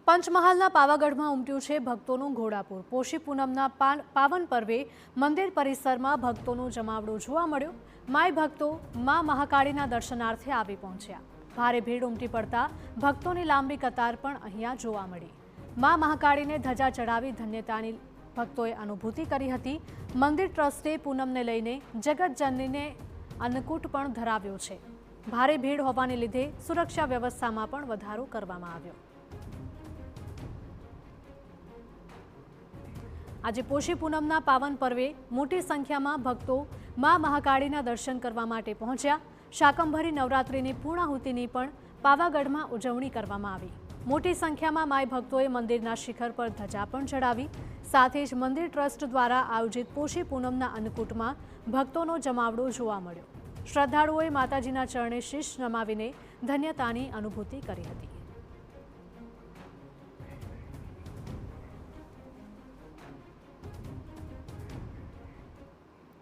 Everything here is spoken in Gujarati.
પંચમહાલના પાવાગઢમાં ઉમટ્યું છે ભક્તોનું ઘોડાપુર। પોષી પૂનમના પાવન પર્વે મંદિર પરિસરમાં ભક્તોનો જમાવડો જોવા મળ્યો। માય ભક્તો મા મહાકાળીના દર્શનાર્થે આવી પહોંચ્યા। ભારે ભીડ ઉમટી પડતા ભક્તોની લાંબી કતાર પણ અહીંયા જોવા મળી। મા મહાકાળીને ધજા ચડાવી ધન્યતાની ભક્તોએ અનુભૂતિ કરી હતી। મંદિર ટ્રસ્ટે પૂનમને લઈને જગતજનનીને અન્નકૂટ પણ ધરાવ્યો છે। ભારે ભીડ હોવાને લીધે સુરક્ષા વ્યવસ્થામાં પણ વધારો કરવામાં આવ્યો। આજે પોષી પૂનમના પાવન પર્વે મોટી સંખ્યામાં ભક્તો મા મહાકાળીના દર્શન કરવા માટે પહોંચ્યા। શાકંભરી નવરાત્રિની પૂર્ણાહુતિની પણ પાવાગઢમાં ઉજવણી કરવામાં આવી। મોટી સંખ્યામાં માય ભક્તોએ મંદિરના શિખર પર ધજા પણ ચડાવી। સાથે જ મંદિર ટ્રસ્ટ દ્વારા આયોજિત પોષી પૂનમના અન્નકૂટમાં ભક્તોનો જમાવડો જોવા મળ્યો। શ્રદ્ધાળુઓએ માતાજીના ચરણે શીશ નમાવીને ધન્યતાની અનુભૂતિ કરી હતી।